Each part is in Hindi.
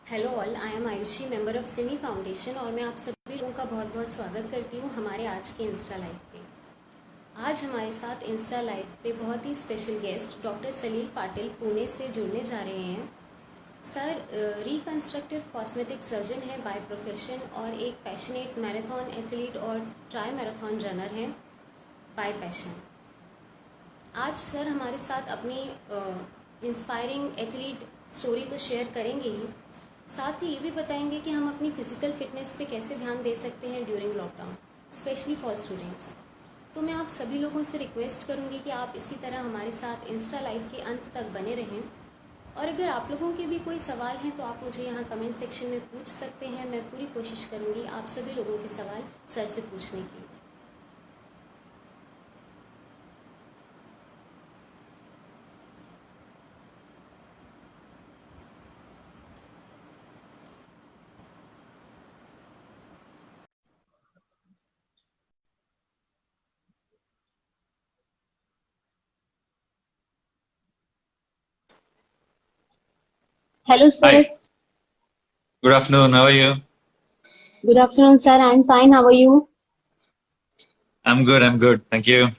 Hello all, I am Ayushi, member of Simi foundation और मैं आप सभी लोगों का बहुत बहुत स्वागत करती हूँ हमारे आज के इंस्टा लाइव पे। आज हमारे साथ इंस्टा लाइव पे बहुत ही स्पेशल गेस्ट डॉक्टर सलील पाटिल पुणे से जुड़ने जा रहे हैं। सर रिकंस्ट्रक्टिव कॉस्मेटिक सर्जन है बाय प्रोफेशन और एक पैशनेट मैराथन एथलीट और ट्राई मैराथन रनर हैं बाय पैशन। आज सर हमारे साथ अपनी इंस्पायरिंग एथलीट स्टोरी तो शेयर करेंगे ही, साथ ही ये भी बताएंगे कि हम अपनी फिजिकल फिटनेस पे कैसे ध्यान दे सकते हैं during lockdown, specially for students. तो मैं आप सभी लोगों से रिक्वेस्ट करूंगी कि आप इसी तरह हमारे साथ इंस्टा लाइव के अंत तक बने रहें। और अगर आप लोगों के भी कोई सवाल हैं तो आप मुझे यहाँ कमेंट सेक्शन में पूछ सकते हैं। मैं पूरी कोशिश करूँगी आप सभी लोगों के सवाल सर से पूछने की। Hello, sir. Hi, good afternoon. How are you? Good afternoon, sir. I'm fine. How are you? I'm good. I'm good. Thank you.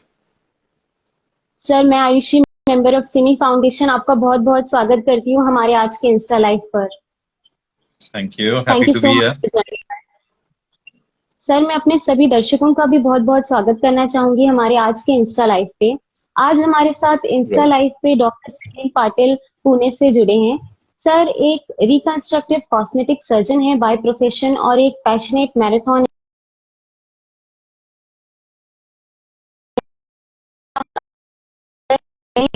Sir मैं Ayushi member of Simi foundation आपका बहुत बहुत स्वागत करती हूँ हमारे आज के इंस्टा लाइव पर। Thank you. Thank Happy you to so be here. Much. Sir मैं अपने सभी दर्शकों का भी बहुत बहुत स्वागत करना चाहूंगी हमारे आज के इंस्टा लाइव पे। आज हमारे साथ इंस्टा Right. लाइव पे डॉक्टर सलील पाटिल पुणे से जुड़े हैं। सर एक रिकंस्ट्रक्टिव कॉस्मेटिक सर्जन है बाय प्रोफेशन और एक पैशनेट मैराथन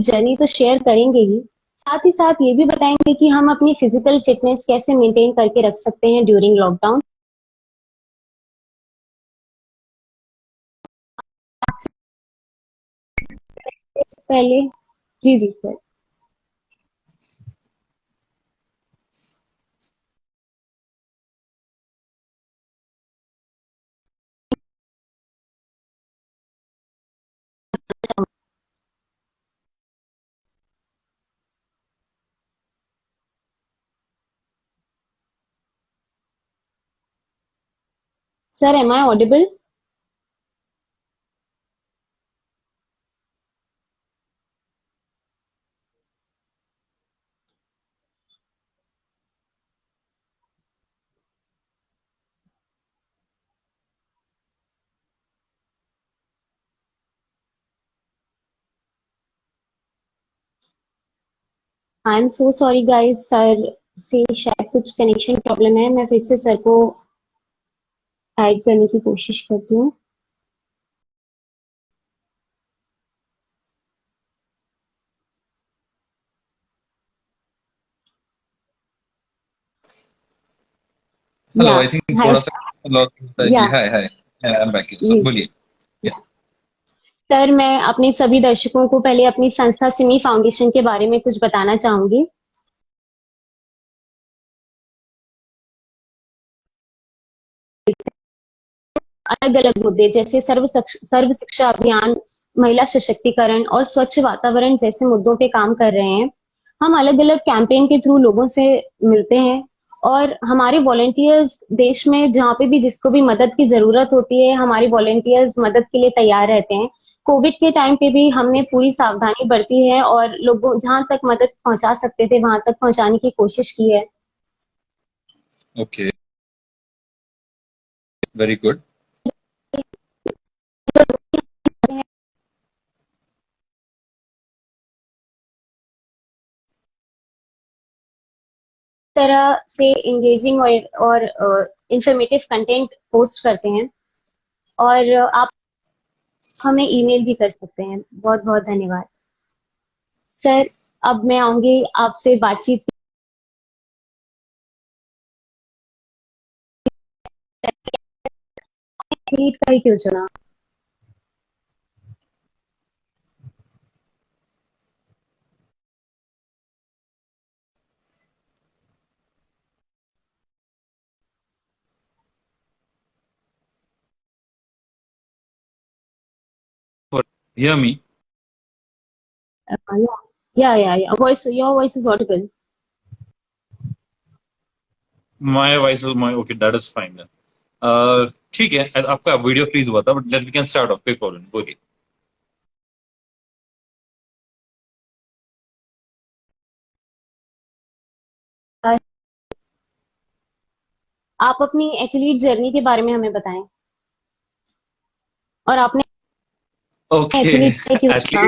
जर्नी तो शेयर करेंगे ही, साथ ही साथ ये भी बताएंगे कि हम अपनी फिजिकल फिटनेस कैसे मेंटेन करके रख सकते हैं ड्यूरिंग लॉकडाउन। पहले जी जी sir. Sir am I audible? I am so sorry guys, sir से शायद कुछ कनेक्शन प्रॉब्लम है। मैं फिर से सर को ऐड करने की कोशिश करती हूँ। या Hello. I think हाय थोड़ा सा सर। लॉक होता है या जी. Hi. Hi. Yeah, I'm back. So जी बोलिए. Yeah. सर मैं अपने सभी दर्शकों को पहले अपनी संस्था सिमी फाउंडेशन के बारे में कुछ बताना चाहूंगी। अलग अलग मुद्दे जैसे सर्व शिक्षा अभियान, महिला सशक्तिकरण और स्वच्छ वातावरण जैसे मुद्दों पे काम कर रहे हैं। हम अलग अलग कैंपेन के थ्रू लोगों से मिलते हैं और हमारे वॉलेंटियर्स देश में जहाँ पे भी जिसको भी मदद की जरूरत होती है, हमारे वॉलेंटियर्स मदद के लिए तैयार रहते हैं। कोविड के टाइम पे भी हमने पूरी सावधानी बरती है और लोगों जहां तक मदद पहुंचा सकते थे वहां तक पहुंचाने की कोशिश की है। Okay. Very good. तरह से इंगेजिंग और इंफॉर्मेटिव कंटेंट पोस्ट करते हैं और आप हमें ईमेल भी कर सकते हैं। बहुत बहुत धन्यवाद सर। अब मैं आऊंगी आपसे बातचीत एथलीट का ही क्यों चुना? Hear me. या voice your voice is Audible. My voice my okay, that is fine then. ठीक है, आपका वीडियो फ्रीज हुआ था, but let we can start off, कोई प्रॉब्लम, बोलिए। आप अपनी एथलीट जर्नी के बारे में हमें बताएं और आपने ओके। एथलीट से क्यों चुना।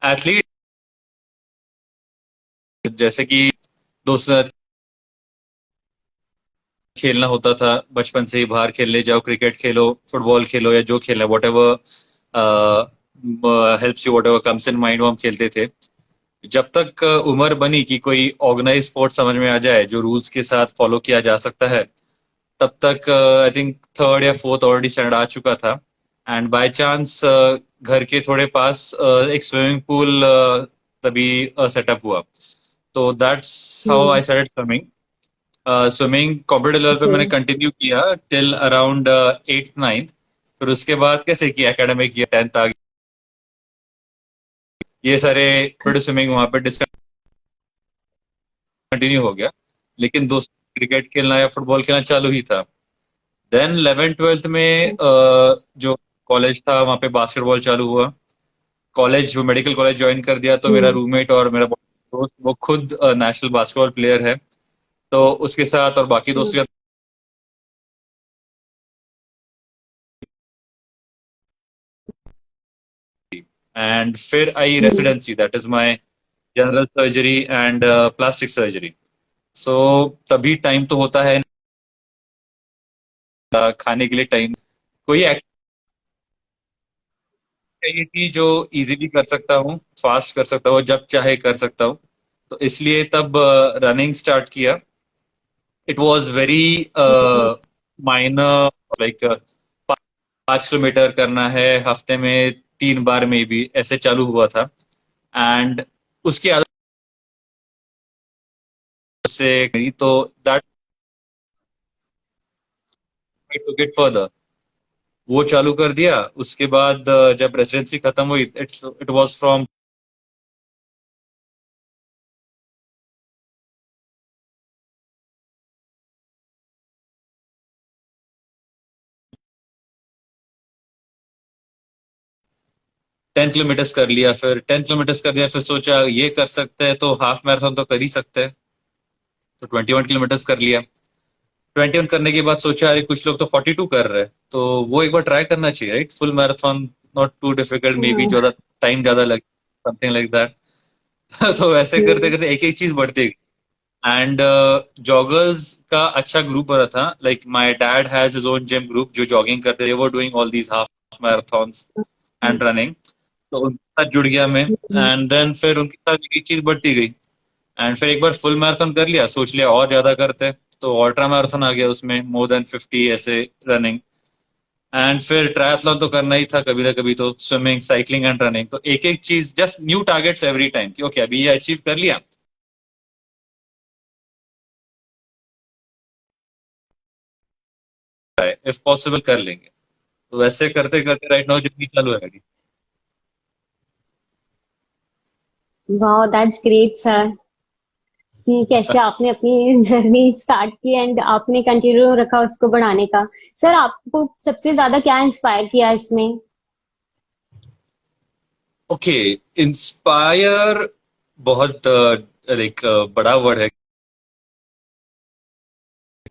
एथलीट एथलीट जैसे कि दोस्त खेलना होता था बचपन से ही, बाहर खेलने जाओ, क्रिकेट खेलो, फुटबॉल खेलो, या जो खेलना, what ever helps you, what ever comes in mind, वो हम खेलते थे। जब तक उम्र बनी कि कोई ऑर्गेनाइज स्पोर्ट समझ में आ जाए जो रूल्स के साथ फॉलो किया जा सकता है, तब तक आई थिंक थर्ड या फोर्थ ऑलरेडी स्टैंडर्ड आ चुका था। एंड बाय चांस घर के थोड़े पास एक स्विमिंग पूल तभी सेटअप हुआ, तो that's how I started swimming. Swimming competitive level पे ओके। मैंने कंटिन्यू किया टिल अराउंड 8th 9th। फिर उसके बाद कैसे किया, एकेडमिक किया, 10th आ गई, ये सारे स्विमिंग वहां पे डिसकंटिन्यू हो गया। लेकिन दोस्त क्रिकेट खेलना या फुटबॉल खेलना चालू ही था। देन 11th 12th में जो कॉलेज था वहाँ पे बास्केटबॉल चालू हुआ। कॉलेज, वो मेडिकल कॉलेज ज्वाइन कर दिया, तो मेरा रूममेट और मेरा दोस्त वो खुद नेशनल बास्केटबॉल प्लेयर है, तो उसके साथ और बाकी दोस्तों के साथ एंड फिर I residency, that is my general surgery and plastic surgery. So तभी टाइम तो होता है खाने के लिए टाइम, कोई चाहिए थी जो इजीली कर सकता हूँ, फास्ट कर सकता हूँ, जब चाहे कर सकता हूँ। तो इसलिए तब रनिंग स्टार्ट किया। It was very minor, like 5 kilometre करना है हफ्ते में 3 बार में भी, ऐसे चालू हुआ था। एंड उसकी आदत से तो दैट टुक इट फर्दर, वो चालू कर दिया। उसके बाद जब रेसिडेंसी खत्म हुई, इट वाज फ्रॉम 10 किलोमीटर्स कर लिया, फिर 10 किलोमीटर्स कर दिया, फिर सोचा ये कर सकते हैं तो हाफ मैराथन तो कर ही सकते हैं, तो 21 किलोमीटर्स कर लिया। 21 करने के बाद सोचा अरे कुछ लोग तो 42 कर रहे हैं, तो वो एक बार ट्राई करना चाहिए, right? Full marathon, not too difficult, may be ज्यादा टाइम ज्यादा लगे, समथिंग लाइक दैट। तो वैसे करते करते एक एक चीज बढ़ती गई। एंड जॉगर्स का अच्छा ग्रुप बना था, like my dad has his own gym group जो जॉगिंग करते, they were doing all these half marathons and running, तो उनके साथ जुड़ गया मैं। एंड देन फिर उनके साथ एक चीज बढ़ती गई, एंड फिर एक बार फुल मैराथन कर लिया, सोच लिया और ज्यादा करते, तो अल्ट्रा मैराथन आ गया, उसमें मोर देन 50 ऐसे रनिंग। एंड फिर ट्रायथलॉन तो करना ही था कभी ना कभी, तो स्विमिंग, साइकिलिंग एंड रनिंग, तो एक एक चीज, just new targets every time कि ओके अभी ये अचीव कर लिया, इफ पॉसिबल कर लेंगे। तो वैसे करते करते राइट नाउ जितनी चालू है मेरी। वाओ, दैट्स ग्रेट सर कि कैसे आपने अपनी जर्नी स्टार्ट की एंड आपने कंटिन्यू रखा उसको बढ़ाने का। सर, आपको सबसे ज्यादा क्या इंस्पायर किया इसमें। ओके, इंस्पायर बहुत लाइक बड़ा वर्ड है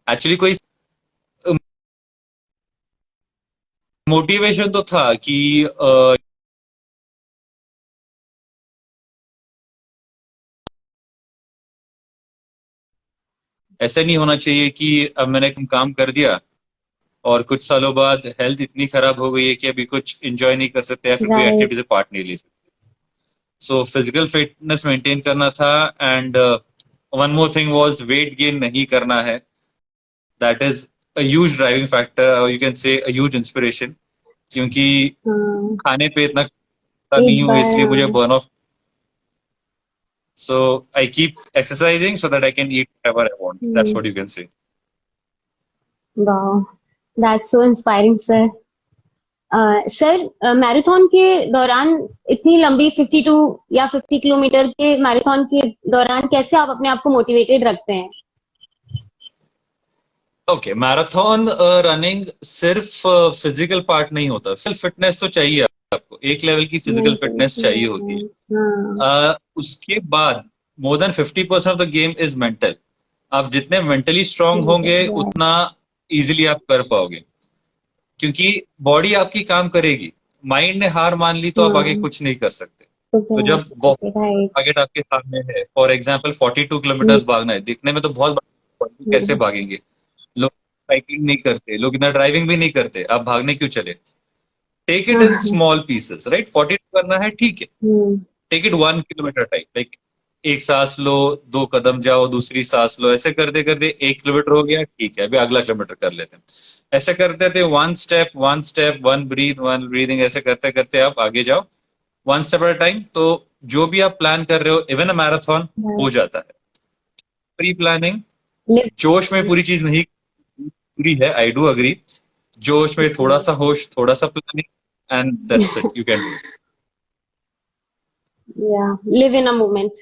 एक्चुअली। कोई मोटिवेशन तो था कि ऐसा नहीं होना चाहिए कि अब मैंने काम कर दिया और कुछ सालों बाद हेल्थ इतनी खराब हो गई है कि अभी कुछ एंजॉय नहीं कर सकते या फिर कोई राइट। एक्टिविटी से पार्ट नहीं ले सकते। सो फिजिकल फिटनेस मेंटेन करना था, and one more thing was weight gain नहीं करना है। That is a huge driving factor, और you can say a huge inspiration, क्योंकि हाँ, खाने पे इतना एक नहीं हूँ, बार इसलिए मुझे burn of, so I keep exercising so that I can eat whatever I want, that's what you can से। Wow, that's so inspiring sir. Sir marathon के दौरान इतनी लंबी 52 या 50 किलोमीटर के मैराथन के दौरान कैसे आप अपने आप को मोटिवेटेड रखते हैं? ओके, मैराथन रनिंग सिर्फ फिजिकल पार्ट नहीं होता, सेल्फ फिटनेस तो चाहिए आपको, एक लेवल की फिजिकल फिटनेस चाहिए होती है। हाँ। उसके बाद more than 50% of the game is mental. आप जितने मेंटली स्ट्रांग होंगे उतना इजीली आप कर पाओगे, क्योंकि बॉडी आपकी काम करेगी। माइंड ने हार मान ली तो आप आगे कुछ नहीं कर सकते। तो जब टारगेट आपके सामने है, फॉर एग्जाम्पल 42 किलोमीटर भागना है, दिखने में तो बहुत बड़ा, कैसे भागेंगे? लोग साइकिलिंग नहीं करते, लोग इतना ड्राइविंग भी नहीं करते, आप भागने क्यों चले? Take it in small pieces, right? 42 करना है, ठीक है, take it 1 kilometre type, like एक सांस लो, 2 कदम जाओ, दूसरी सांस लो, ऐसे करते करते 1 किलोमीटर हो गया, ठीक है, अभी अगला किलोमीटर कर लेते हैं। ऐसे करते करते one step, one breath, one breathing, ऐसे करते करते आप आगे जाओ, one step at a time. तो जो भी आप प्लान कर रहे हो, इवन अ मैराथन हो जाता है। प्री प्लानिंग, जोश में पूरी चीज नहीं पूरी है, आई डू अग्री। जोश में थोड़ा सा होश, थोड़ा सा planning, and that's it, you can do it. या live in a moment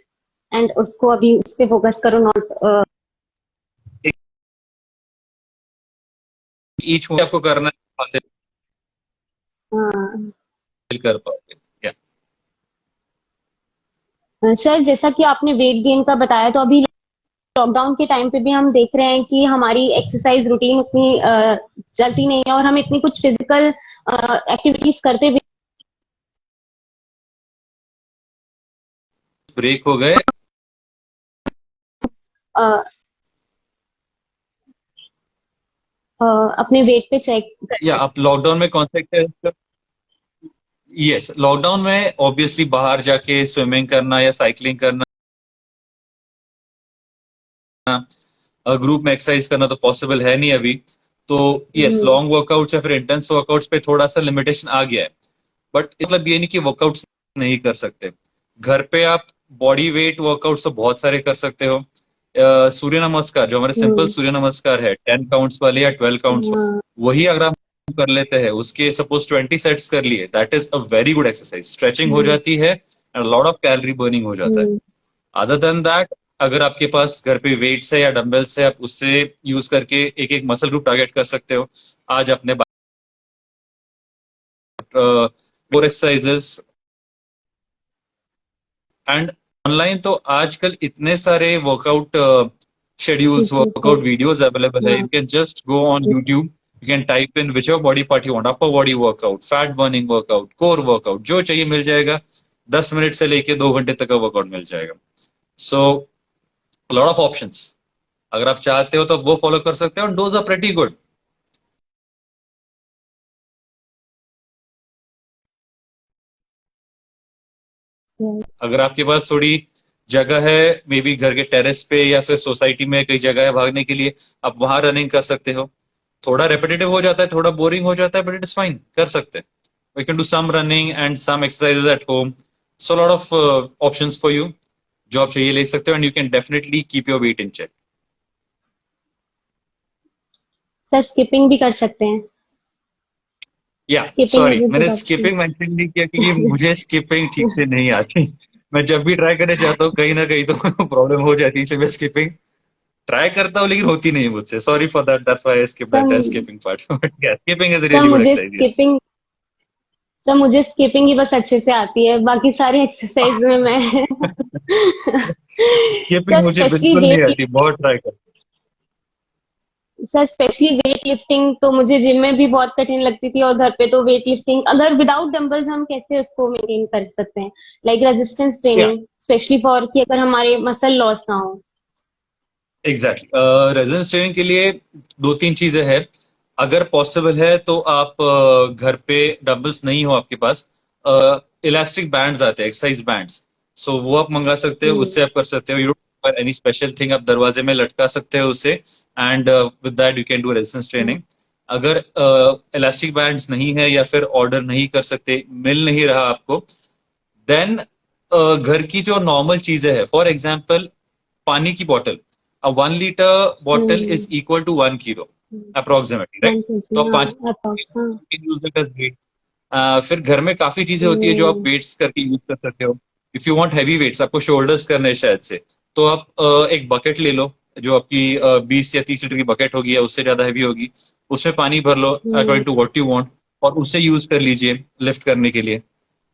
and उसको अभी उस पे फोकस करो, नॉट ईच मूव आपको करना है, हासिल हाँ। कर पाओगे। या सर जैसा कि आपने वेट गेन का बताया, तो अभी लॉकडाउन के टाइम पे भी हम देख रहे हैं कि हमारी एक्सरसाइज रूटीन उतनी चलती नहीं है और हम इतनी कुछ फिजिकल एक्टिविटीज करते भी ब्रेक हो गए। अ, अपने वेट पे चेक कर या सकते आप लॉकडाउन में कौन सा एक्सरसाइज? यस, लॉकडाउन में ऑब्वियसली बाहर जाके स्विमिंग करना या साइकिलिंग करना, ग्रुप में एक्सरसाइज करना तो पॉसिबल है नहीं अभी। तो यस, लॉन्ग वर्कआउट्स या फिर इंटेंस वर्कआउट्स पे थोड़ा सा लिमिटेशन आ गया है, बट मतलब ये नहीं कि वर्कआउट्स नहीं कर सकते। घर पे आप बॉडी वेट वर्कआउट्स तो बहुत सारे कर सकते हो। सूर्य नमस्कार, जो हमारे सिंपल सूर्य नमस्कार है, 10 काउंट्स वाले या 12 काउंट्स, वही अगर आप कर लेते हैं, उसके सपोज 20 सेट्स कर लिए, that is a very good exercise. Stretching हो जाती है and lot of calorie burning हो जाता है। अदर देन दैट, अगर आपके पास घर पे वेट्स है या डंबल्स है, आप उससे यूज करके एक एक मसल ग्रुप टारगेट कर सकते हो। आज अपने कोर एक्सरसाइजेस, एंड ऑनलाइन तो आजकल इतने सारे workout schedules, workout videos available है। You can just go on YouTube, you can type in whichever body part you want, upper body workout, fat burning workout, core workout, जो चाहिए मिल जाएगा। 10 मिनट से लेके 2 घंटे तक का वर्कआउट मिल जाएगा। सो लॉट ऑफ ऑप्शंस, अगर आप चाहते हो तो वो फॉलो कर सकते हो, and those are pretty good. अगर आपके पास थोड़ी जगह है, मे बी घर के टेरेस पे या फिर सोसाइटी में कई जगह है भागने के लिए, आप वहां रनिंग कर सकते हो। थोड़ा रेपिटेटिव हो जाता है, थोड़ा बोरिंग हो जाता है, बट इट इज फाइन, कर सकते हैं। We can do some running and some exercises at home. So lot of options for you, जो आप चाहिए ले सकते हो, and you can definitely keep your weight in check. Sir skipping भी कर सकते हैं। या स्किपिंग सॉरी, इज अ मैंने गुड ऑप्शन। स्किपिंग मेंशन नहीं किया क्योंकि मुझे स्किपिंग ठीक से नहीं आती। मैं जब भी ट्राई करने जाता हूँ कहीं ना कहीं तो प्रॉब्लम हो जाती है, इसलिए मैं स्किपिंग ट्राई करता हूँ लेकिन होती नहीं है मुझसे। Sorry for that, that's why I skip that sir skipping part. But yeah, skipping is a sir really good मुझे एक्सरसाइज, यस। स्किपिंग सर मुझे स्किपिंग ही बस अच्छे से आती है, बाकी सारी एक्सरसाइज में मैं स्किपिंग सर मुझे स्पेशली बिल्कुल नहीं वेट आती, बहुत ट्राई कर। सर स्पेशली वेट लिफ्टिंग तो मुझे जिम में भी बहुत कठिन लगती थी, और घर पे तो वेट लिफ्टिंग अगर विदाउट डंबल्स हम कैसे उसको मेंटेन कर सकते हैं, लाइक रेजिस्टेंस या ट्रेनिंग स्पेशली फॉर कि अगर हमारे मसल लॉस ना हो। एग्जैक्टली, रेजिस्टेंस ट्रेनिंग के लिए 2-3 चीजें हैं। अगर पॉसिबल है तो आप घर पे डंबल्स नहीं हो आपके पास, इलास्टिक बैंड्स आते हैं, एक्सरसाइज बैंड्स, सो वो आप मंगा सकते हो, उससे आप कर सकते हो। You don't any special thing, आप दरवाजे में लटका सकते हो उसे, and with that you can do resistance training. अगर इलास्टिक बैंड्स नहीं है या फिर ऑर्डर नहीं कर सकते, मिल नहीं रहा आपको, देन घर की जो नॉर्मल चीजें हैं, फॉर एग्जाम्पल पानी की bottle, a 1 litre bottle is equal to 1 kilo approximately, right? तो आप 5 यूज इट एज वेट। फिर घर में काफी चीजें होती है जो आप वेट्स करके यूज कर सकते हो। If you want heavy weights, आपको शोल्डर्स करने हैं शायद से, तो आप एक बकेट ले लो जो आपकी 20 या 30 लीटर की बकेट होगी या उससे ज्यादा हैवी होगी। उसमें पानी भर लो according to what you want, और उसे यूज कर लीजिए लिफ्ट करने के लिए।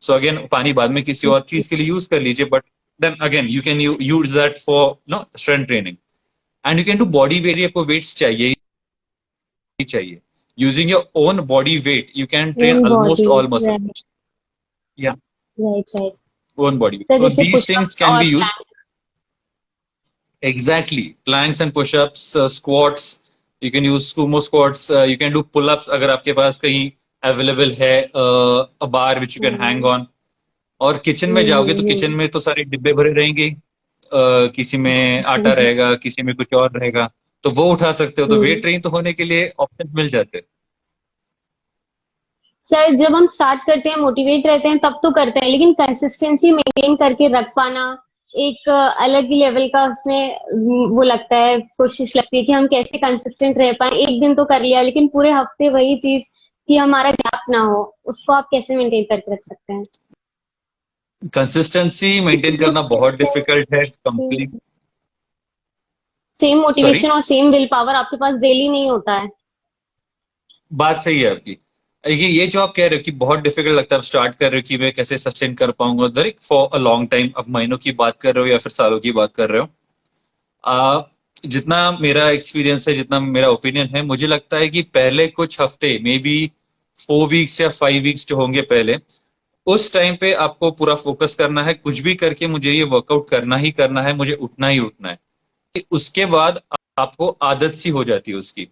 सो अगेन पानी बाद में किसी और चीज के लिए यूज कर लीजिए, but then again you can use that for no strength training. And you can do body weight, आपको वेट्स चाहिए ही चाहिए। Using your own body weight you can train own almost body, all muscle. Right, yeah right, right. own body. Sir So जैसे these things पुशअप्स can और be used plank. exactly. Planks and push-ups, squats. You can use sumo squats. You can do pull-ups अगर आपके पास कहीं available है a bar which you can hang on. और किचन में जाओगे तो किचन में तो सारे डिब्बे भरे रहेंगे ही। किसी में आटा रहेगा, किसी में कुछ और रहेगा, तो वो उठा सकते हो। तो वेट ट्रेन तो होने के लिए ऑप्शन मिल जाते हैं। सर जब हम स्टार्ट करते हैं, मोटिवेट रहते हैं तब तो करते हैं, लेकिन कंसिस्टेंसी मेंटेन करके रख पाना एक अलग ही लेवल का उसमें वो लगता है, कोशिश लगती है कि हम कैसे कंसिस्टेंट रह पाए। एक दिन तो कर लिया लेकिन पूरे हफ्ते वही चीज कि हमारा गैप ना हो, उसको आप कैसे मेंटेन करके रख सकते हैं? कंसिस्टेंसी मेंटेन करना बहुत डिफिकल्ट है। कंप्लीट। सेम सॉरी, मोटिवेशन और सेम विल पावर आपके पास डेली नहीं होता है। बात सही है आपकी। ये जो आप कह रहे हो कि बहुत डिफिकल्ट लगता है, आप स्टार्ट कर रहे हो कि मैं कैसे सस्टेन कर पाऊंगा उधर फॉर अ लॉन्ग टाइम। अब महीनों की बात कर रहे हो या फिर सालों की बात कर रहे हो। आ, जितना मेरा एक्सपीरियंस है, जितना मेरा ओपिनियन है, मुझे लगता है कि पहले कुछ हफ्ते, मे बी 4 वीक्स या 5 वीक्स जो होंगे पहले, उस टाइम पे आपको पूरा फोकस करना है। कुछ भी करके मुझे ये वर्कआउट करना ही करना है, मुझे उठना ही उठना है। कि उसके बाद आपको आदत सी हो जाती है उसकी,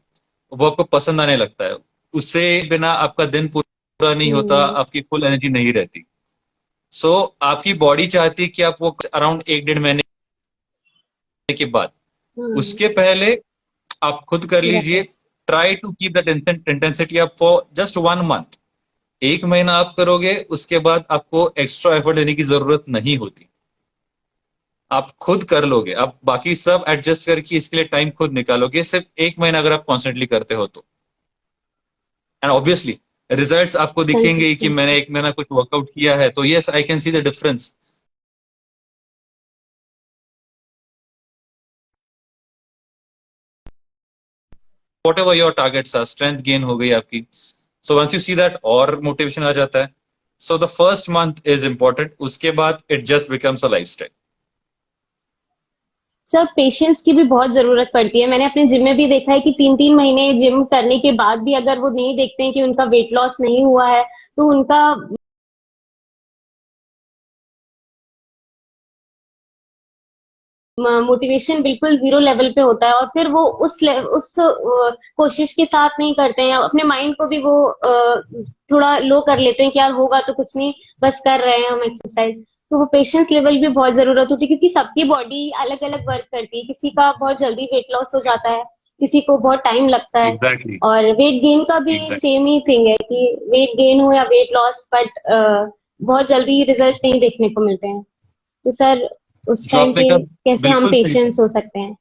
वो आपको पसंद आने लगता है। उससे बिना आपका दिन पूरा नहीं होता, हम्म। आपकी फुल एनर्जी नहीं रहती। सो आपकी बॉडी चाहती है कि आप वो अराउंड 1 डेढ़ महीने के बाद, हम्म। उसके पहले आप खुद कर लीजिए। Right. Try to keep that intensity up for just 1 month. 1 महीना आप करोगे, उसके बाद आपको एक्स्ट्रा एफर्ट लेने की जरूरत नहीं होती। आप खुद कर लोगे, आप बाकी सब एडजस्ट करके इसके लिए टाइम खुद निकालोगे, सिर्फ 1 महीना अगर आप कॉन्स्टेंटली करते हो तो। एंड ऑब्वियसली रिजल्ट्स आपको दिखेंगे ही कि मैंने कंसिस्टेंसी। 1 महीना कुछ वर्कआउट किया है, तो yes I can see the difference. Whatever your targets are, strength gain हो गई आपकी। So once you see that, और मोटिवेशन आ जाता है। So the first month is important, उसके बाद it just becomes a lifestyle. Sir patience की भी बहुत जरूरत पड़ती है। मैंने अपने जिम में भी देखा है कि 3-3 महीने जिम करने के बाद भी अगर वो नहीं देखते हैं कि उनका वेट लॉस नहीं हुआ है, तो उनका मोटिवेशन बिल्कुल जीरो लेवल पे होता है, और फिर वो उस कोशिश के साथ नहीं करते हैं। अपने माइंड को भी वो थोड़ा लो कर लेते हैं कि यार होगा तो कुछ नहीं, बस कर रहे हैं हम एक्सरसाइज। तो वो पेशेंस लेवल भी बहुत जरूरत होती है, क्योंकि सबकी बॉडी अलग अलग वर्क करती है। किसी का बहुत जल्दी वेट लॉस हो जाता है, किसी को बहुत टाइम लगता है। एग्जैक्टली। और वेट गेन का भी एग्जैक्ट। सेम ही थिंग है कि वेट गेन हो या वेट लॉस, बट बहुत जल्दी रिजल्ट नहीं देखने को मिलते हैं। तो सर उस जो टाइम आपने पे कहा, कैसे हम बिल्कुल सही पेशेंस कहा। हो सकते हैं?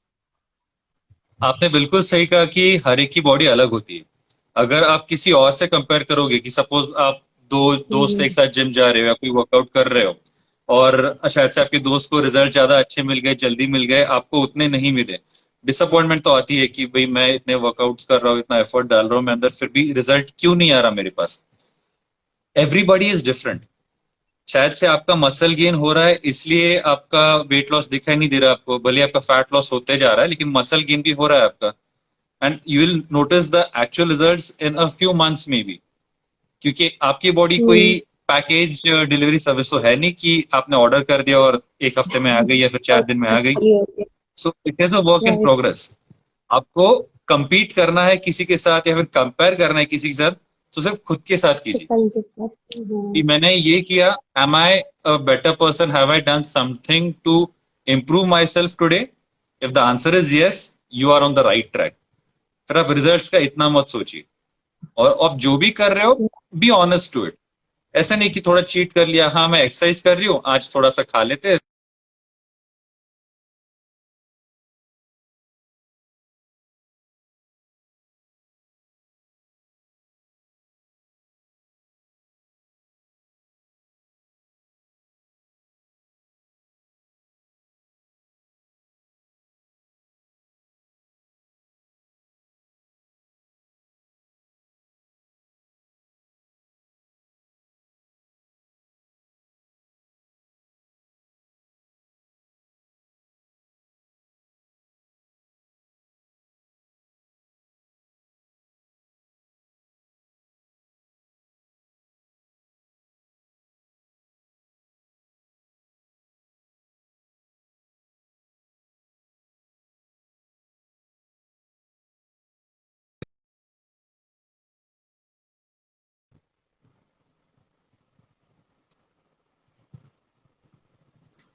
आपने बिल्कुल सही कहा कि हर एक की बॉडी अलग होती है। अगर आप किसी और से कंपेयर करोगे, कि सपोज आप दो दोस्त हम्म। एक साथ जिम जा रहे हो या कोई वर्कआउट कर रहे हो, और शायद से आपके दोस्त को रिजल्ट ज्यादा अच्छे मिल गए, जल्दी मिल गए, आपको उतने नहीं मिले। डिसअपॉइंटमेंट तो आती है कि भाई मैं इतने वर्कआउट्स कर रहा हूँ, इतना एफर्ट डाल रहा हूँ मैं अंदर, फिर भी रिजल्ट क्यों नहीं आ रहा मेरे पास। Everybody is different. शायद से आपका मसल गेन हो रहा है इसलिए आपका वेट लॉस दिखाई नहीं दे रहा आपको, भले आपका फैट लॉस होते जा रहा है, लेकिन मसल गेन भी हो रहा है आपका। And you will notice the actual results in a few months में भी। क्योंकि आपकी बॉडी कोई हम्म। पैकेज डिलीवरी सर्विस तो है नहीं कि आपने ऑर्डर कर दिया और 1 हफ्ते में आ गई या फिर 4 दिन में आ गई। ये हो गया। So it is a work in right. Progress. आपको compete करना है किसी के साथ या फिर कंपेयर करना है किसी के साथ, तो सिर्फ खुद के साथ तो कीजिए कल के साथ। कि मैंने ये किया, am I a better person, have I done something to improve myself today. If the answer is yes, you are on the right track. फिर आप रिजल्ट्स का इतना मत सोचिए, और आप जो भी कर रहे हो, बी ऑनेस्ट टू इट। ऐसा नहीं कि थोड़ा चीट कर लिया, हाँ मैं एक्सरसाइज कर रही हूँ आज थोड़ा सा खा लेते हैं,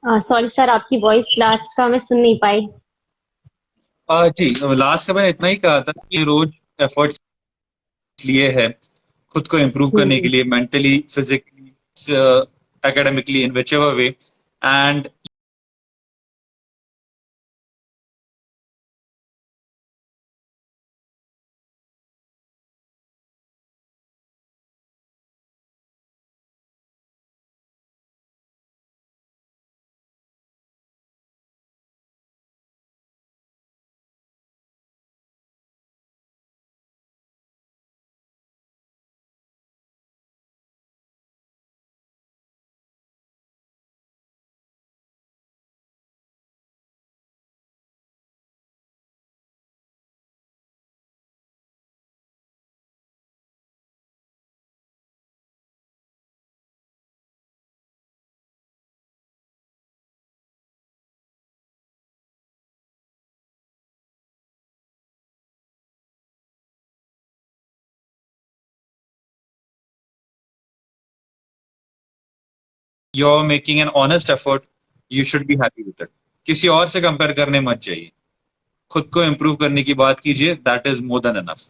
सॉरी सर, आपकी वॉइस लास्ट का मैं सुन नहीं पाई। जी, लास्ट का मैंने इतना ही कहा था कि रोज एफर्ट्स लिए है खुद को इम्प्रूव करने के हम्म। लिए, mentally, physically, academically, in which ever way, and you're making an honest effort, you should be happy with it. किसी और से कंपेयर करने मत जाइए, खुद को इम्प्रूव करने की बात कीजिए, that is more than enough.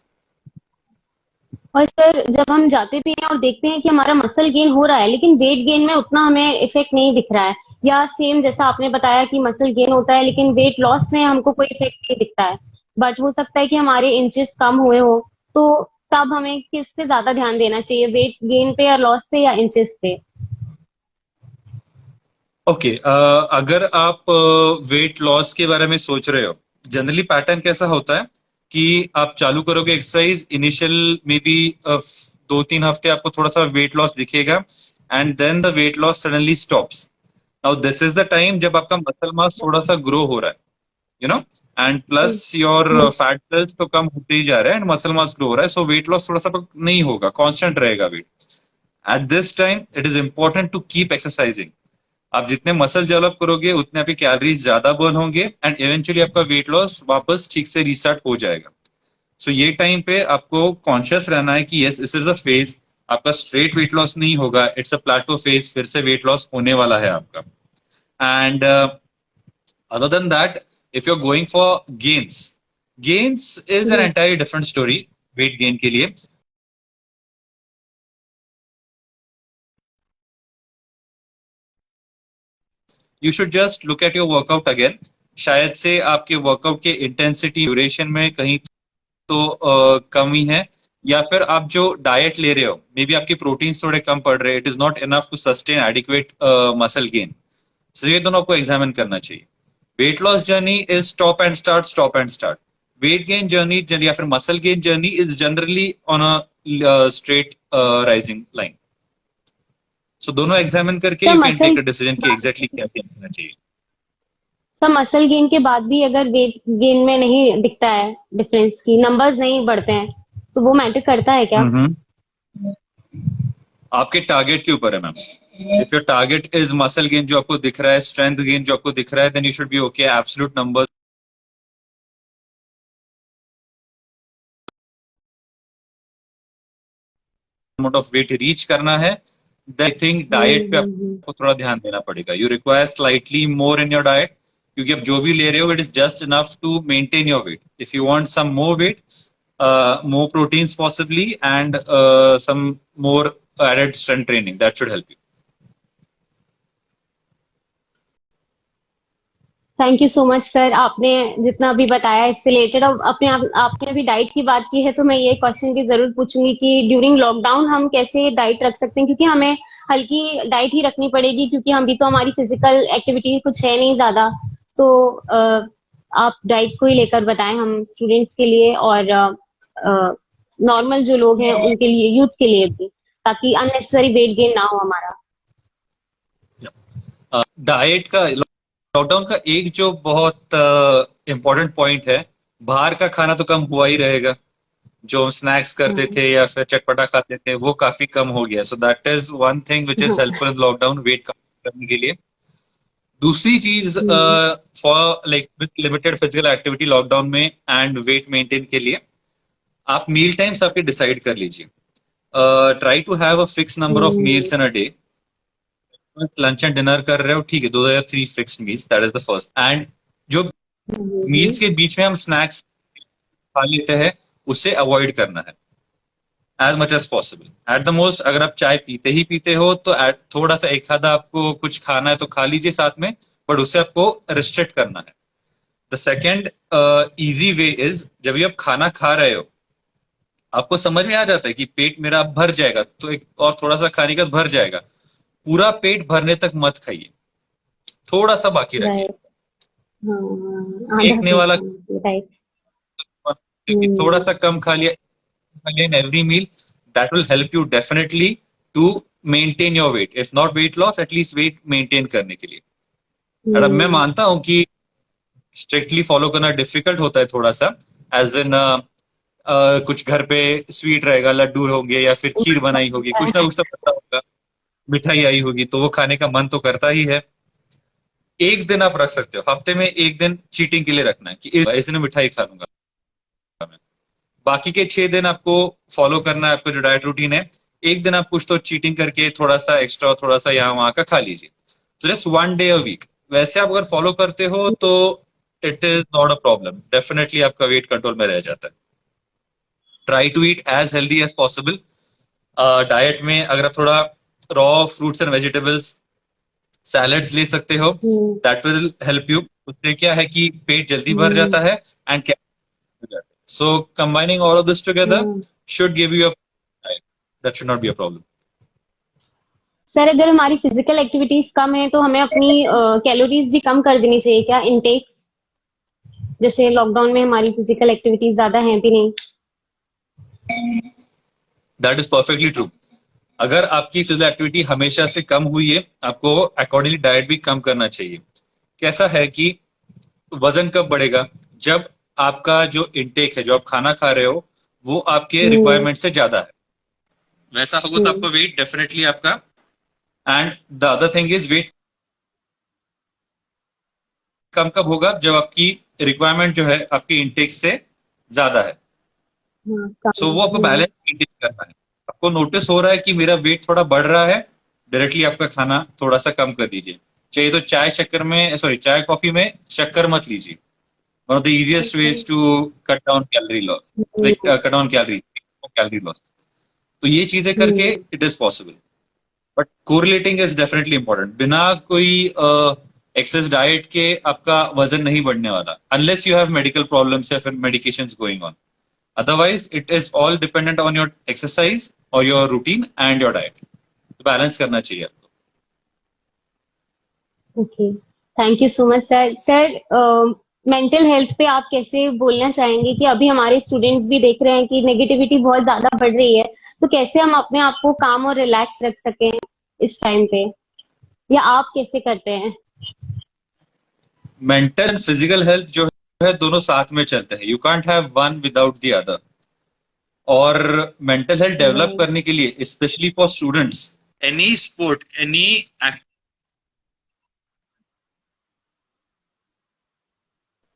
और सर, जब हम जाते भी हैं और देखते हैं कि हमारा मसल गेन हो रहा है, लेकिन वेट गेन में उतना हमें इफेक्ट नहीं दिख रहा है, या सेम जैसा आपने बताया कि मसल गेन होता है लेकिन वेट लॉस में हमको कोई इफेक्ट नहीं दिखता है, बट हो सकता है कि हमारे इंचेस कम हुए हो, तो तब हमें किस पे ज्यादा ध्यान देना चाहिए, वेट गेन पे या लॉस पे या इंचेस पे? ओके, अगर आप वेट लॉस के बारे में सोच रहे हो, जनरली पैटर्न कैसा होता है कि आप चालू करोगे एक्सरसाइज, इनिशियल मे बी 2-3 हफ्ते आपको थोड़ा सा वेट लॉस दिखेगा, and then the weight loss suddenly stops. Now this is the time जब आपका मसल मास थोड़ा सा ग्रो हो रहा है, you know, and hmm. Plus your fat cells तो कम होते ही जा रहे हैं एंड मसल मास ग्रो हो रहा है, सो वेट लॉस थोड़ा सा नहीं होगा, कांस्टेंट रहेगा weight. At this time it is important to keep exercising. आप जितने मसल डेवलप करोगे उतने आपकी कैलोरीज ज्यादा बर्न होंगे एंड इवेंचुअली आपका वेट लॉस वापस ठीक से रिस्टार्ट हो जाएगा। सो ये टाइम पे आपको कॉन्शियस रहना है कि yes, this is a phase, आपका स्ट्रेट वेट लॉस नहीं होगा, इट्स अ प्लेटो फेज, फिर से वेट लॉस होने वाला है आपका। And other than that, if you're going for gains is an hmm. entirely different story। weight gain के लिए you should just look at your workout again। शायद से आपके वर्कआउट के इंटेंसिटी, ड्यूरेशन में कहीं तो कमी है, या फिर आप जो डाइट ले रहे हो मे बी आपकी प्रोटीन्स थोड़े कम पड़ रहे हैं, it is not enough to sustain adequate muscle gain. So ये दोनों आपको एग्जामिन करना चाहिए। Weight loss journey is stop and start, stop and start. Weight gain journey या फिर muscle gain journey is generally on a straight rising line. So दोनों एग्जामिन करके sir you can muscle take a decision कि एग्जैक्टली क्या करना चाहिए। सर मसल गेन के बाद भी अगर वेट गेन में नहीं दिखता है डिफरेंस, की नंबर्स नहीं बढ़ते हैं, तो वो मैटर करता है क्या? हम्म, आपके टारगेट के ऊपर है ma'am. If your target is muscle gain जो आपको दिख रहा है, स्ट्रेंथ गेन जो आपको दिख रहा है, then you should be okay. Absolute number amount of weight reach करना है, आई थिंक डाइट पे हम्म। आपको थोड़ा ध्यान देना पड़ेगा। You require slightly more in your diet, क्योंकि आप जो भी ले रहे हो it is just enough to maintain your weight. If you want some more weight, more proteins possibly, and some more added strength training that should help you। Thank you so much sir, आपने जितना भी बताया इससे रिलेटेड। अब आपने अभी डाइट की बात की है, तो मैं ये क्वेश्चन भी जरूर पूछूंगी कि ड्यूरिंग लॉकडाउन हम कैसे डाइट रख सकते हैं, क्योंकि हमें हल्की डाइट ही रखनी पड़ेगी, क्योंकि हम भी तो, हमारी फिजिकल एक्टिविटी कुछ है नहीं ज्यादा। तो आप डाइट को ही लेकर बताएं हम स्टूडेंट्स के लिए, और नॉर्मल जो लोग हैं उनके लिए, यूथ के लिए भी, ताकि अननेसेसरी वेट गेन ना हो हमारा। डाइट का लॉकडाउन का एक जो बहुत इम्पोर्टेंट पॉइंट है, बाहर का खाना तो कम हुआ ही रहेगा। जो हम स्नैक्स करते हम्म। थे या फिर चटपटा खाते थे वो काफी कम हो गया। So that is one thing which is helpful in lockdown, weight कम करने के लिए। दूसरी चीज, हम्म। For like with limited physical activity lockdown में एंड वेट मेंटेन के लिए, आप मील टाइम्स आपके डिसाइड कर लीजिए। Try to have a fix number of hmm. Meals in a day. Lunch and dinner कर रहे हो, ठीक है, दो या three fixed meals, that is the first. And जो मील्स के बीच में हम स्नैक्स खा लेते हैं, उसे अवॉइड करना है as much as possible. At the most, अगर आप चाय पीते ही पीते हो तो थोड़ा सा एक आधा आपको कुछ खाना है तो खा लीजिए साथ में, बट उसे आपको रिस्ट्रिक्ट करना है। The second easy way is, जब भी आप खाना खा रहे हो, आपको समझ में आ जाता है कि पेट मेरा अब भर जाएगा, तो एक और थोड़ा सा खाने का भर जाएगा, पूरा पेट भरने तक मत खाइए, थोड़ा सा बाकी रखिए। राइट। हाँ, आधा फेंकने पेट वाला, खाना चाहिए, राइट। थोड़ा हम्म। सा कम खा लिया in every meal, that will help you definitely to maintain your weight, if not weight loss, at least weight maintain करने के लिए। और अब मैं हम्म। मानता हूँ कि स्ट्रिक्टली फॉलो करना डिफिकल्ट होता है थोड़ा सा, एज इन कुछ घर पे स्वीट रहेगा, लड्डू होंगे या फिर खीर बनाई होगी, कुछ तो पता होगा, मिठाई आई होगी, तो वो खाने का मन तो करता ही है। एक दिन आप रख सकते हो, हफ्ते में एक दिन चीटिंग के लिए रखना है कि इस दिन मिठाई खा लूंगा मैं। बाकी के 6 दिन आपको फॉलो करना है, आपका जो डाइट रूटीन है। एक दिन आप कुछ तो चीटिंग करके थोड़ा सा एक्स्ट्रा, थोड़ा सा यहाँ वहां का खा लीजिए। तो जस्ट 1 डे अ वीक, वैसे आप अगर फॉलो करते हो तो it is not a problem, definitely आपका वेट कंट्रोल में रह जाता है। Try to eat as healthy as possible. Diet में अगर आप थोड़ा raw fruits and vegetables, salads ले सकते हो, हम्म। That will help you. उससे क्या है कि पेट जल्दी भर हम्म। जाता है and so combining all of this together हाँ। should give you a that should not be a problem. Sir, अगर हमारी फिजिकल एक्टिविटीज कम है तो हमें अपनी कैलोरीज भी कम कर देनी चाहिए क्या, इनटेक्स? जैसे लॉकडाउन में हमारी फिजिकल एक्टिविटीज ज्यादा हैं भी नहीं। That is perfectly true. अगर आपकी फिजिकल एक्टिविटी हमेशा से कम हुई है, आपको अकॉर्डिंगली डाइट भी कम करना चाहिए। कैसा है कि वजन कब बढ़ेगा, जब आपका जो इनटेक है, जो आप खाना खा रहे हो, वो आपके हम्म। रिक्वायरमेंट से ज्यादा है। वैसा होगा तो हम्म। आपका वेट डेफिनेटली आपका, and the other thing is weight कम कब होगा, जब आपकी रिक्वायरमेंट जो है आपकी इनटेक से ज्यादा है। हाँ, कम। सो वो आपको बैलेंस मेंटेन करना है। आपको नोटिस हो रहा है कि मेरा वेट थोड़ा बढ़ रहा है, डायरेक्टली आपका खाना थोड़ा सा कम कर दीजिए। चाहिए तो चाय शक्कर में, सॉरी, चाय कॉफी में शक्कर मत लीजिए। One of the easiest ways to cut down calorie loss, like hmm. Cut down calorie loss. तो ये चीजें करके hmm. It is possible, but correlating is definitely important. बिना कोई एक्सेस डाइट के आपका वजन नहीं बढ़ने वाला, unless you have medical problems या फिर medications going on. Otherwise, it is all dependent on your exercise or your routine and your diet. तो बैलेंस करना चाहिए आपको। Okay, thank you so much sir. Sir, mental health पे आप कैसे बोलना चाहेंगे कि अभी हमारे स्टूडेंट्स भी देख रहे हैं कि नेगेटिविटी बहुत ज्यादा बढ़ रही है, तो कैसे हम अपने आप को काम और रिलैक्स रख सकें इस टाइम पे, या आप कैसे करते हैं? मेंटल एंड फिजिकल हेल्थ जो है, दोनों साथ में चलते हैं, you can't have one without the other. और मेंटल हेल्थ डेवलप राइट। करने के लिए, specially for students, any sport,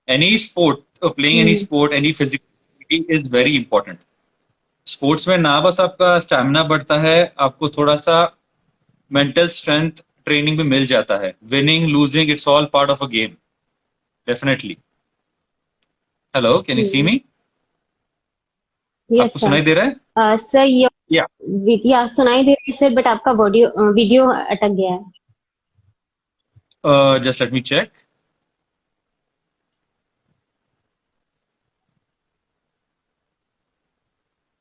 any sport, playing any hmm. Sport, any physical is very important. Sports में ना बस आपका स्टैमिना बढ़ता है, आपको थोड़ा सा मेंटल स्ट्रेंथ ट्रेनिंग भी मिल जाता है। Winning losing, it's all part of a game, definitely. Hello, can you see me? Yes आपको सर। सुनाई दे रहा है? सर, ये या या सुनाई दे रही है सर, बट आपका वीडियो वीडियो अटक गया है। Just let me check.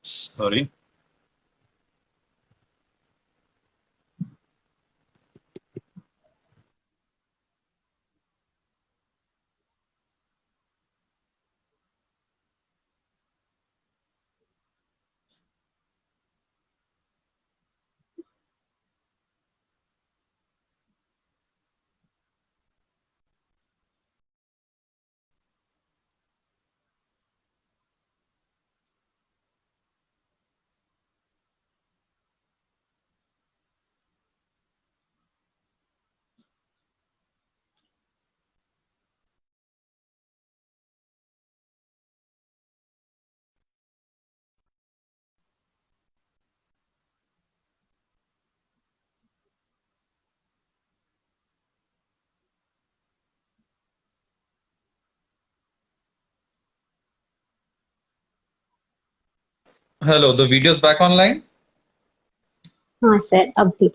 Sorry. Hello, the video's back online. हाँ सर, अब ठीक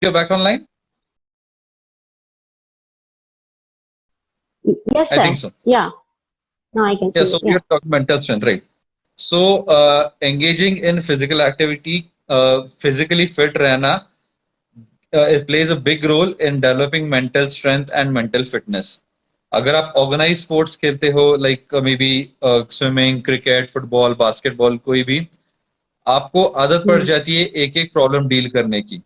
You're back online? है. Yes I sir. think so. Yeah. Now I can Yeah, see so you. we Yeah. are talking mental strength, right? So, engaging in physical activity, physically fit रहना, it plays a big role in developing mental strength and mental fitness. अगर आप ऑर्गेनाइज स्पोर्ट्स खेलते हो like may be swimming, cricket, football, basketball, कोई भी, आपको आदत पड़ हम्म. जाती है एक एक प्रॉब्लम डील करने की.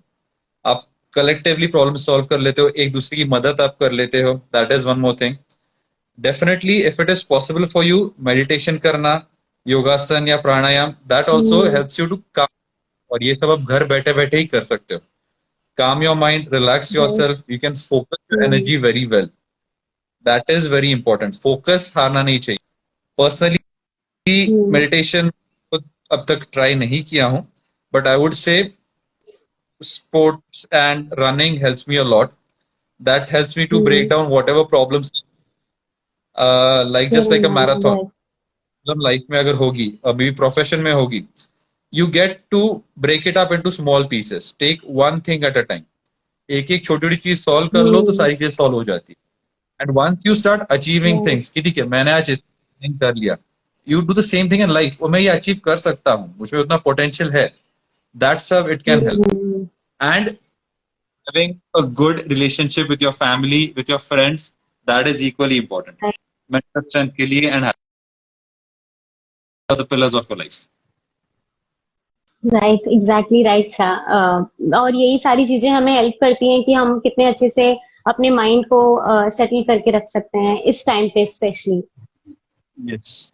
आप कलेक्टिवली प्रॉब्लम सॉल्व कर लेते हो, एक दूसरे की मदद आप कर लेते हो. That is one more thing. Definitely if it is possible for you, meditation करना, योगासन या pranayama, that also hmm. Helps you to calm. और ये सब आप घर बैठे बैठे ही कर सकते हो. Calm your mind, relax Right. yourself, you can focus your hmm. energy very well. That is very important. Focus हारना नहीं चाहिए. Personally, हम्म. meditation अब तक ट्राई नहीं किया हूं, but I would say sports and running helps me a lot. That helps me to break hmm. down whatever problems, like just like Going a on. marathon. Right. मतलब लाइफ में अगर होगी, अभी प्रोफेशन में होगी, you get to break it up into small pieces. Take one thing at a time. एक एक छोटी छोटी चीज सॉल्व कर लो तो हम्म. सारी चीजें सॉल्व हो जाती है. And once you start achieving Right. Things कि ठीक है मैंने आज इतना कर लिया, you do the same thing in life, और मैं ये अचीव कर सकता हूँ, मुझमें उतना पोटेंशियल है, that's how it can help. Hmm. And having a good relationship with your family, with your friends, that is equally important Right. Mental strength के लिए and the pillars of your life. Right, exactly right था. और यही सारी चीजें हमें हेल्प करती हैं कि हम कितने अच्छे से अपने माइंड को सेटल करके रख सकते हैं इस टाइम पे स्पेशली. यस.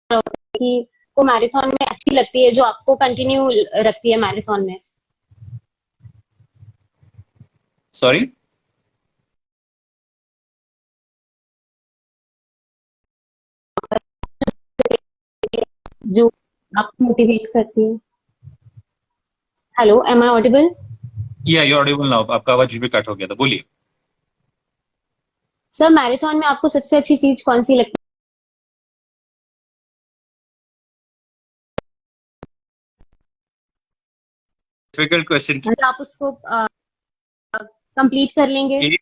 कि को मैराथन में अच्छी लगती है, जो आपको कंटिन्यू रखती है मैराथन में. सॉरी. जो आपको मोटिवेट करती है. Hello, am I audible? या यू ऑडिबल नाउ. आपका आवाज भी कट हो गया था, बोलिए. सर, मैराथन में आपको सबसे अच्छी चीज कौन सी लगती डिफिकल्ट क्वेश्चन. है? मतलब आप उसको कंप्लीट कर लेंगे?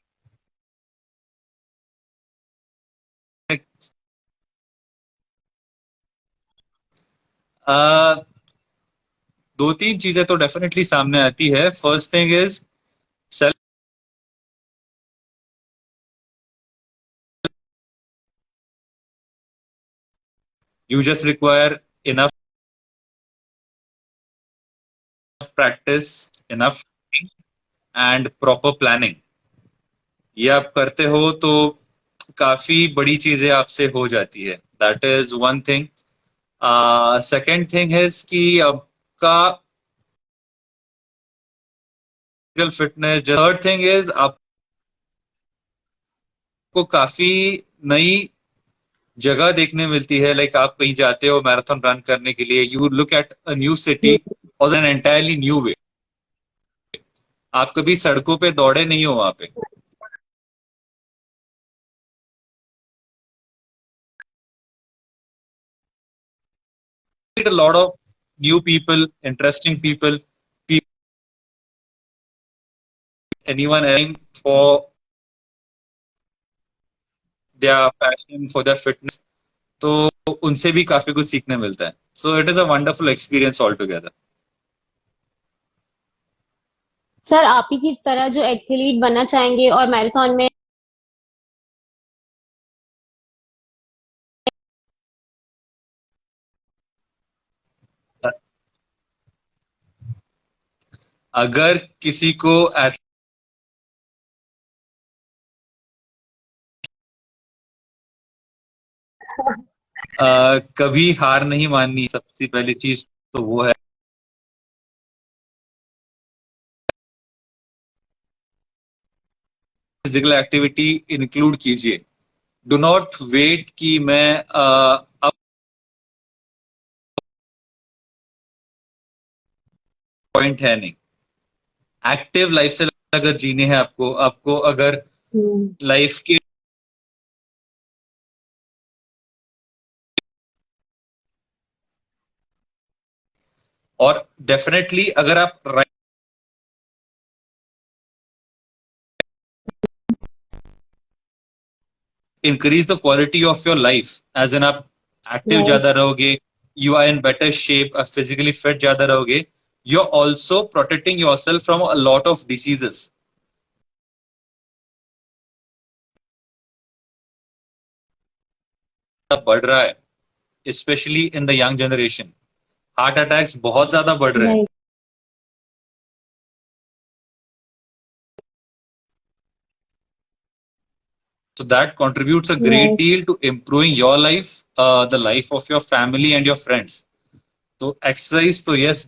दो तीन चीजें तो डेफिनेटली सामने आती है. First thing is self. You just require enough practice, enough and proper planning. ये आप करते हो तो काफी बड़ी चीजें आपसे हो जाती है. That is one thing. Second thing है कि आपका फिटनेस. थर्ड थिंग इज आपको काफी नई जगह देखने मिलती है. लाइक आप कहीं जाते हो मैराथन रन करने के लिए, you look at a new city और एन एंटायरली न्यू वे. आप कभी सड़कों पे दौड़े नहीं हो वहां पे. Meet a lot of new people, interesting people, anyone aiming for their passion, for their fitness. तो उनसे भी काफी कुछ सीखने मिलता है. So it is a wonderful experience all together. Sir, आप ही की तरह जो एथलीट बनना चाहेंगे और मैराथन में अगर किसी को कभी हार नहीं माननी, सबसे पहली चीज तो वो है. फिजिकल एक्टिविटी इंक्लूड कीजिए. डू नॉट वेट कि मैं अब पॉइंट है नहीं। एक्टिव लाइफस्टाइल अगर जीने हैं आपको अगर लाइफ की और डेफिनेटली अगर आप increase the quality of your life, as an आप एक्टिव Right. ज्यादा रहोगे, you are in better shape, physically fit ज्यादा रहोगे, you are also protecting yourself from a lot of diseases. बढ़ रहा है specially in the young generation, heart attacks बहुत ज्यादा बढ़ रहे हैं। Right. So that contributes a great Right. deal to improving your life, the life of your family and your friends. So exercise, तो yes,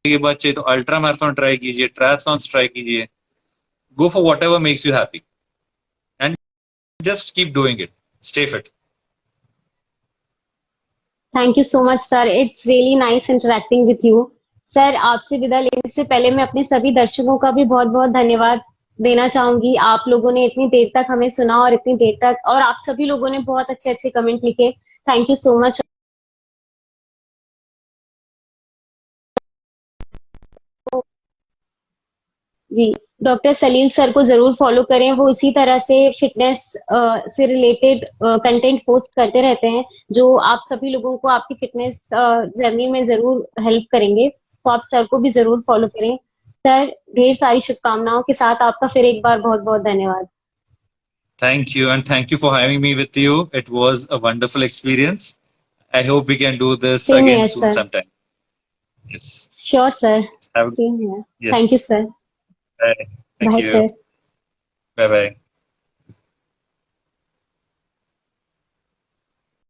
के बाद चाहिए तो अल्ट्रा मैराथन ट्राई कीजिए, ट्रायथलॉन्स ट्राई कीजिए, go for whatever makes you happy and just keep doing it. Stay fit. Thank you so much sir, it's really nice interacting with you. Sir, आपसे विदा लेने से पहले मैं अपने सभी दर्शकों का भी बहुत बहुत धन्यवाद देना चाहूंगी। आप लोगों ने इतनी देर तक हमें सुना और इतनी देर तक, और आप सभी लोगों ने बहुत अच्छे अच्छे कमेंट लिखे। Thank you so much. जी, डॉक्टर सलील सर को जरूर फॉलो करें, वो इसी तरह से फिटनेस से रिलेटेड कंटेंट पोस्ट करते रहते हैं जो आप सभी लोगों को आपकी फिटनेस जर्नी में जरूर हेल्प करेंगे। तो आप सर को भी जरूर फॉलो करें। सर, ढेर सारी शुभकामनाओं के साथ आपका फिर एक बार बहुत बहुत धन्यवाद। Thank you, and thank you for having me with you. It was a wonderful experience. I hope we can do this same again here soon sir. sometime. Yes. Sure sir. Have, same here. yes. Thank you sir. Bye. Thank bye you. Sir. Bye bye.